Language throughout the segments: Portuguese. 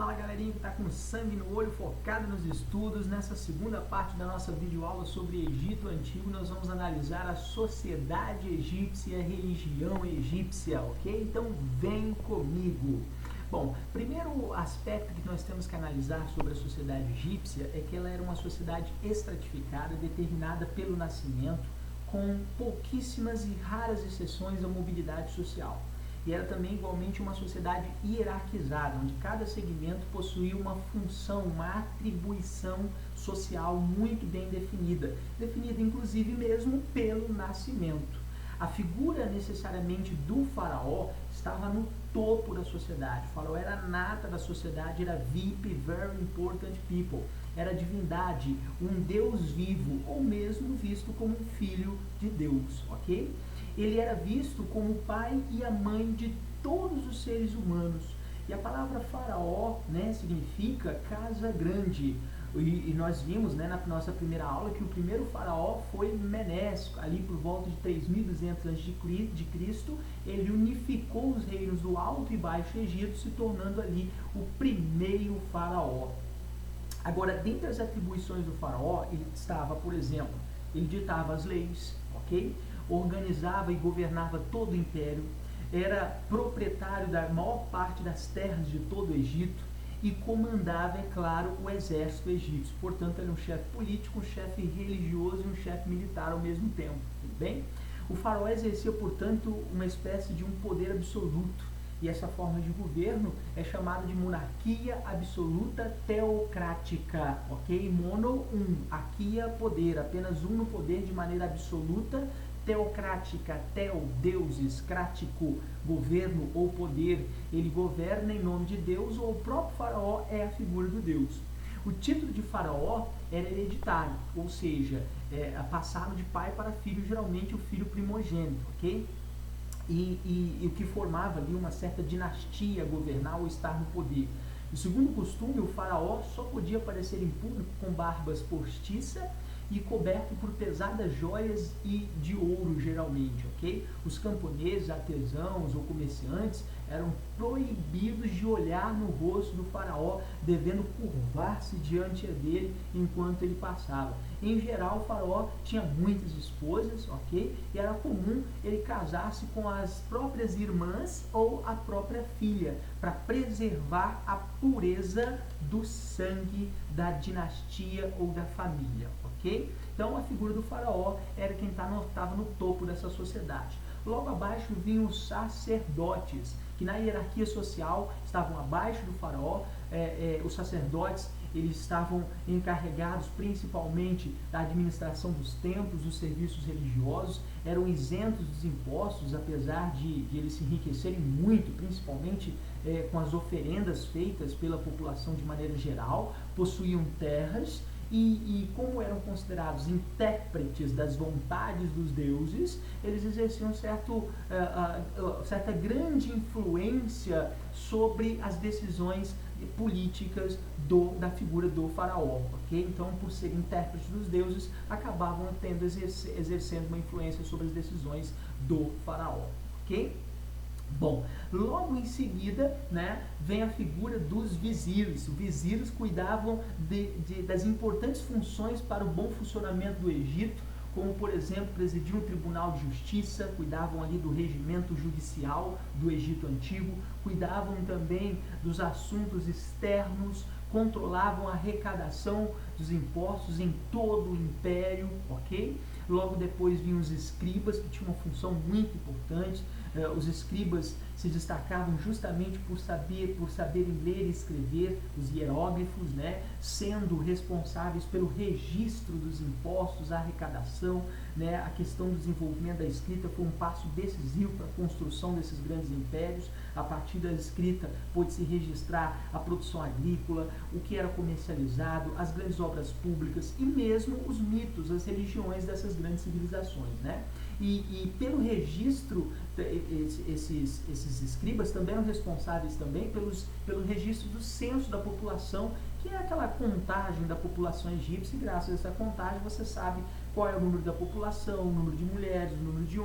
Fala galerinha que está com sangue no olho, focado nos estudos. Nessa segunda parte da nossa videoaula sobre Egito Antigo, nós vamos analisar a sociedade egípcia e a religião egípcia, ok? Então vem comigo. Bom, primeiro aspecto que nós temos que analisar sobre a sociedade egípcia é que ela era uma sociedade estratificada, determinada pelo nascimento, com pouquíssimas e raras exceções à mobilidade social. E era também igualmente uma sociedade hierarquizada, onde cada segmento possuía uma função, uma atribuição social muito bem definida, definida inclusive mesmo pelo nascimento. A figura necessariamente do faraó estava no topo da sociedade. O faraó era a nata da sociedade, era VIP, very important people. Era divindade, um Deus vivo, ou mesmo visto como um filho de Deus, ok? Ele era visto como o pai e a mãe de todos os seres humanos. E a palavra faraó, significa casa grande. E nós vimos, na nossa primeira aula, que o primeiro faraó foi Menes, ali por volta de 3200 a.C. Ele unificou os reinos do Alto e Baixo Egito, se tornando ali o primeiro faraó. Agora, dentre as atribuições do faraó, ele estava, por exemplo, ele ditava as leis, ok? Organizava e governava todo o império, era proprietário da maior parte das terras de todo o Egito e comandava, é claro, o exército egípcio. Portanto, ele é um chefe político, um chefe religioso e um chefe militar ao mesmo tempo, tudo bem? O faraó exercia, portanto, uma espécie de um poder absoluto. E essa forma de governo é chamada de monarquia absoluta teocrática, ok? Mono, aquia, poder, apenas no poder de maneira absoluta, teocrática, teo, deuses, crático, governo ou poder. Ele governa em nome de Deus, ou o próprio faraó é a figura do Deus. O título de faraó era hereditário, ou seja, passado de pai para filho, geralmente o filho primogênito, ok? E o que formava ali uma certa dinastia governar ou estar no poder. E segundo o costume, o faraó só podia aparecer em público com barbas postiça e coberto por pesadas joias e de ouro, geralmente, ok? Os camponeses, artesãos ou comerciantes eram proibidos de olhar no rosto do faraó, devendo curvar-se diante dele enquanto ele passava. Em geral, o faraó tinha muitas esposas, ok? E era comum ele casar-se com as próprias irmãs ou a própria filha, para preservar a pureza do sangue da dinastia ou da família, ok? Então, a figura do faraó era quem estava no topo dessa sociedade. Logo abaixo vinham os sacerdotes, que na hierarquia social estavam abaixo do faraó. Os sacerdotes, eles estavam encarregados principalmente da administração dos templos, dos serviços religiosos, eram isentos dos impostos, apesar de eles se enriquecerem muito, principalmente com as oferendas feitas pela população de maneira geral, possuíam terras. E como eram considerados intérpretes das vontades dos deuses, eles exerciam certa grande influência sobre as decisões políticas da figura do faraó, ok? Então, por serem intérpretes dos deuses, acabavam exercendo uma influência sobre as decisões do faraó, ok? Bom, logo em seguida, vem a figura dos vizires. Os vizires cuidavam das importantes funções para o bom funcionamento do Egito, como, por exemplo, presidiam o Tribunal de Justiça, cuidavam ali do regimento judicial do Egito Antigo, cuidavam também dos assuntos externos, controlavam a arrecadação dos impostos em todo o império, ok? Logo depois vinham os escribas, que tinham uma função muito importante. Os escribas se destacavam justamente por saberem ler e escrever os hieróglifos, sendo responsáveis pelo registro dos impostos, a arrecadação, a questão do desenvolvimento da escrita foi um passo decisivo para a construção desses grandes impérios. A partir da escrita pôde-se registrar a produção agrícola, o que era comercializado, as grandes obras públicas e mesmo os mitos, as religiões dessas grandes civilizações, E pelo registro, esses escribas também eram responsáveis também pelo registro do censo da população, que é aquela contagem da população egípcia, e graças a essa contagem você sabe qual é o número da população, o número de mulheres, o número de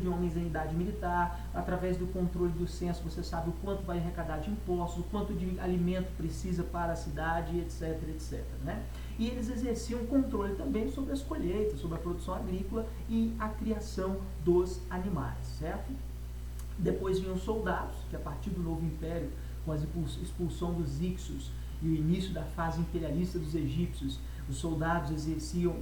homens em idade militar. Através do controle do censo você sabe o quanto vai arrecadar de impostos, o quanto de alimento precisa para a cidade, etc, etc, né? E eles exerciam controle também sobre as colheitas, sobre a produção agrícola e a criação dos animais, certo? Depois vinham os soldados, que a partir do Novo Império, com a expulsão dos Hicsos e o início da fase imperialista dos egípcios, os soldados exerciam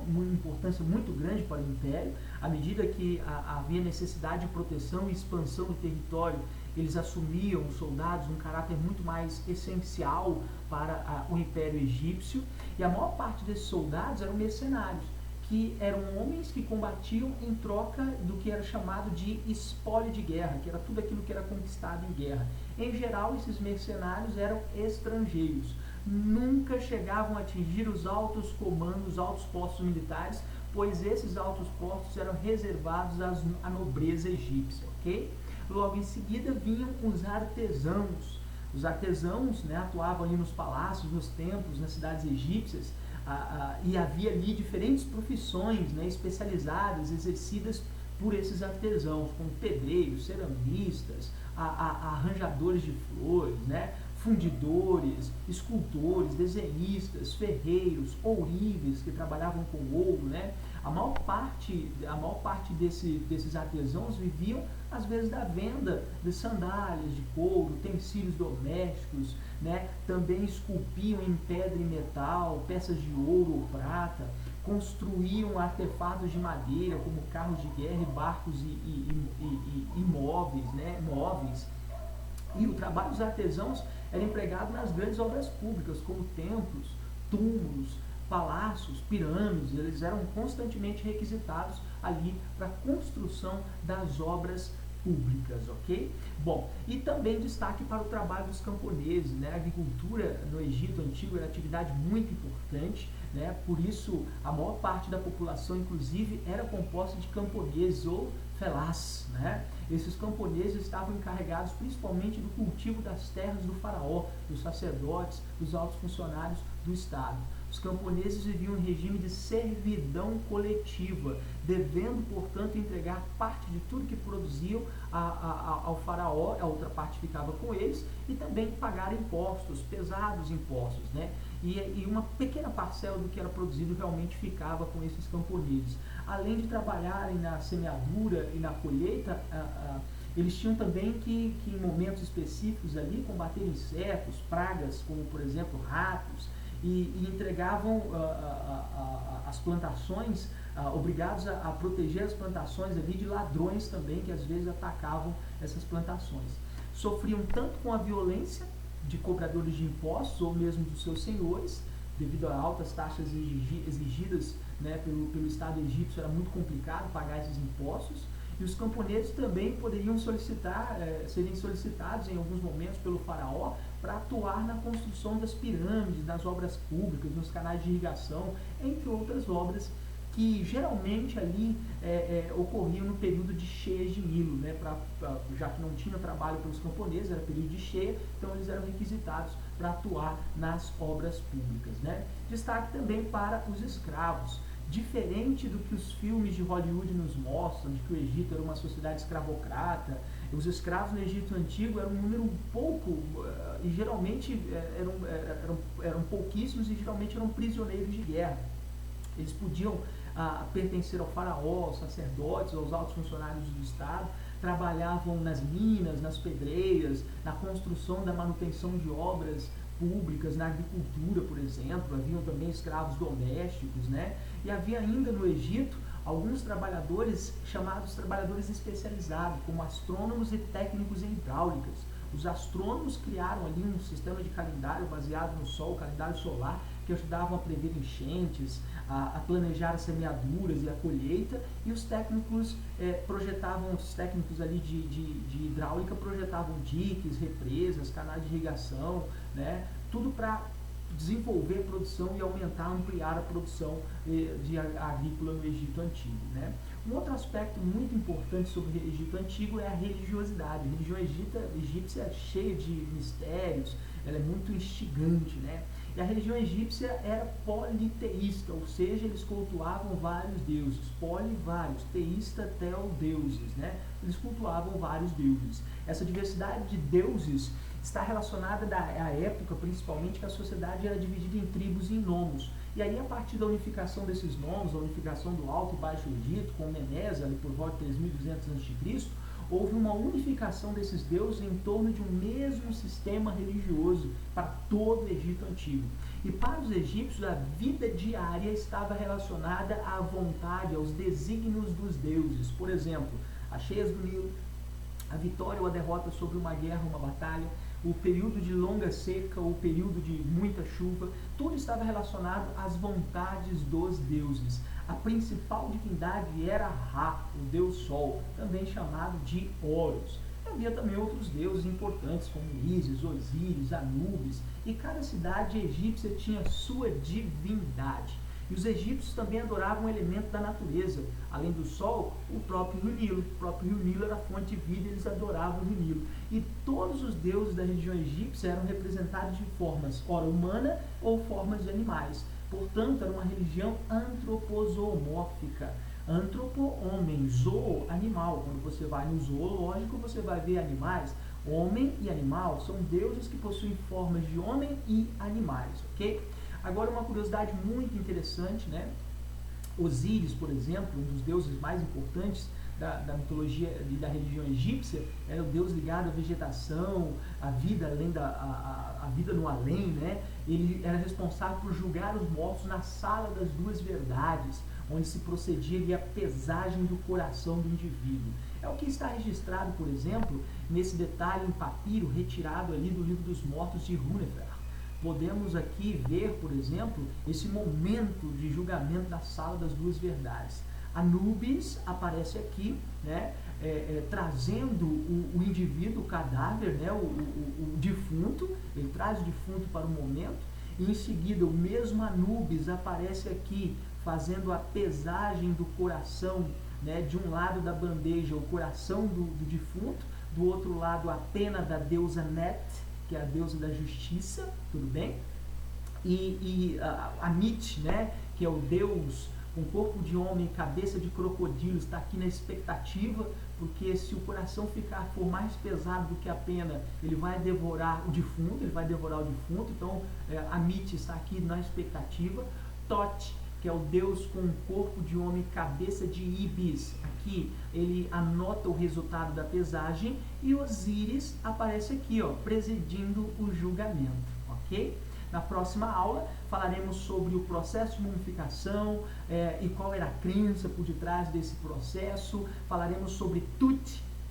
uma importância muito grande para o Império. À medida que havia necessidade de proteção e expansão do território, eles assumiam, os soldados, um caráter muito mais essencial para o Império Egípcio. E a maior parte desses soldados eram mercenários, que eram homens que combatiam em troca do que era chamado de espólio de guerra, que era tudo aquilo que era conquistado em guerra. Em geral, esses mercenários eram estrangeiros, nunca chegavam a atingir os altos comandos, os altos postos militares, pois esses altos postos eram reservados à nobreza egípcia, ok? Logo em seguida vinham os artesãos. Os artesãos, né, atuavam ali nos palácios, nos templos, nas cidades egípcias, e havia ali diferentes profissões, né, especializadas, exercidas por esses artesãos, como pedreiros, ceramistas, arranjadores de flores, né, fundidores, escultores, desenhistas, ferreiros, ourives, que trabalhavam com ouro, né? A maior parte desses artesãos viviam, às vezes, da venda de sandálias de couro, utensílios domésticos, né? Também esculpiam em pedra e metal, peças de ouro ou prata, construíam artefatos de madeira, como carros de guerra, barcos e móveis, né? Móveis. E o trabalho dos artesãos era empregado nas grandes obras públicas, como templos, túmulos, palácios, pirâmides. Eles eram constantemente requisitados ali para a construção das obras públicas, ok? Bom, e também destaque para o trabalho dos camponeses, né? A agricultura no Egito Antigo era atividade muito importante, né? Por isso, a maior parte da população, inclusive, era composta de camponeses ou felás, né? Esses camponeses estavam encarregados principalmente do cultivo das terras do faraó, dos sacerdotes, dos altos funcionários do Estado. Os camponeses viviam em regime de servidão coletiva, devendo, portanto, entregar parte de tudo que produziam ao faraó, a outra parte ficava com eles, e também pagar impostos, pesados impostos, né? E uma pequena parcela do que era produzido realmente ficava com esses camponeses. Além de trabalharem na semeadura e na colheita, eles tinham também que em momentos específicos ali, combater insetos, pragas, como por exemplo ratos, e entregavam as plantações, obrigados a proteger as plantações ali de ladrões também, que às vezes atacavam essas plantações. Sofriam tanto com a violência de cobradores de impostos ou mesmo dos seus senhores, devido a altas taxas exigidas, né, pelo Estado egípcio. Era muito complicado pagar esses impostos. E os camponeses também poderiam serem solicitados em alguns momentos pelo faraó para atuar na construção das pirâmides, nas obras públicas, nos canais de irrigação, entre outras obras que geralmente ali ocorriam no período de cheias de Nilo, né? Já que não tinha trabalho pelos camponeses, era período de cheia, então eles eram requisitados para atuar nas obras públicas, né? Destaque também para os escravos. Diferente do que os filmes de Hollywood nos mostram, de que o Egito era uma sociedade escravocrata, os escravos no Egito Antigo eram um número pouco, e geralmente eram pouquíssimos, e geralmente eram prisioneiros de guerra. Eles podiam pertencer ao faraó, aos sacerdotes, aos altos funcionários do Estado, trabalhavam nas minas, nas pedreiras, na construção da manutenção de obras públicas, na agricultura, por exemplo. Haviam também escravos domésticos, né? E havia ainda no Egito alguns trabalhadores chamados trabalhadores especializados, como astrônomos e técnicos em hidráulicas. Os astrônomos criaram ali um sistema de calendário baseado no Sol, o calendário solar, que ajudavam a prever enchentes, a planejar as semeaduras e a colheita, e os técnicos os técnicos ali de hidráulica projetavam diques, represas, canais de irrigação, né? Tudo para desenvolver a produção e aumentar, ampliar a produção agrícola no Egito Antigo, né? Um outro aspecto muito importante sobre o Egito Antigo é a religiosidade. A religião egípcia é cheia de mistérios, ela é muito instigante, né? E a religião egípcia era politeísta, ou seja, eles cultuavam vários deuses, vários, teísta, deuses, né? Eles cultuavam vários deuses. Essa diversidade de deuses está relacionada à época, principalmente, que a sociedade era dividida em tribos e em nomos. E aí, a partir da unificação desses nomos, a unificação do Alto e Baixo Egito, com Menes, ali por volta de 3200 a.C., houve uma unificação desses deuses em torno de um mesmo sistema religioso para todo o Egito Antigo. E para os egípcios, a vida diária estava relacionada à vontade, aos desígnios dos deuses. Por exemplo, as cheias do Nilo, a vitória ou a derrota sobre uma guerra, uma batalha, o período de longa seca, o período de muita chuva, tudo estava relacionado às vontades dos deuses. A principal divindade era Ra, o deus Sol, também chamado de Horus. Havia também outros deuses importantes, como Ísis, Osíris, Anubis, e cada cidade egípcia tinha sua divindade. E os egípcios também adoravam um elemento da natureza. Além do sol, o próprio Rio Nilo. O próprio Rio Nilo era a fonte de vida e eles adoravam o Rio Nilo. E todos os deuses da religião egípcia eram representados de formas, ora humana ou formas de animais. Portanto, era uma religião antropozoomórfica. Antropo, homem, zoo, animal. Quando você vai no zoológico, você vai ver animais. Homem e animal são deuses que possuem formas de homem e animais, ok? Agora, uma curiosidade muito interessante, né? Osíris, por exemplo, um dos deuses mais importantes da mitologia e da religião egípcia, era o deus ligado à vegetação, à vida, a vida no além, né? Ele era responsável por julgar os mortos na sala das duas verdades, onde se procedia ali a pesagem do coração do indivíduo. É o que está registrado, por exemplo, nesse detalhe em papiro retirado ali do livro dos mortos de Hunefer. Podemos aqui ver, por exemplo, esse momento de julgamento da sala das duas verdades. Anubis aparece aqui, né, trazendo o indivíduo, o cadáver, né, o defunto, ele traz o defunto para o momento, e em seguida o mesmo Anubis aparece aqui, fazendo a pesagem do coração, né, de um lado da bandeja o coração do defunto, do outro lado a pena da deusa Net, que é a deusa da justiça, tudo bem? E Amit, né, que é o deus com corpo de homem e cabeça de crocodilo, está aqui na expectativa, porque se o coração for mais pesado do que a pena, ele vai devorar o defunto, então Amit está aqui na expectativa. Tot, que é o deus com corpo de homem e cabeça de Ibis, aqui ele anota o resultado da pesagem, e Osíris aparece aqui, ó, presidindo o julgamento, ok? Na próxima aula falaremos sobre o processo de mumificação e qual era a crença por detrás desse processo. Falaremos sobre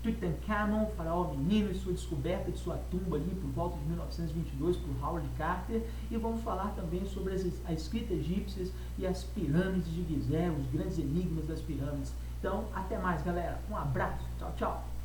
Tutankhamon, faraó menino, e sua descoberta de sua tumba ali por volta de 1922 por Howard Carter, e vamos falar também sobre a escrita egípcia e as pirâmides de Gizé, os grandes enigmas das pirâmides. Então, até mais, galera. Um abraço. Tchau, tchau.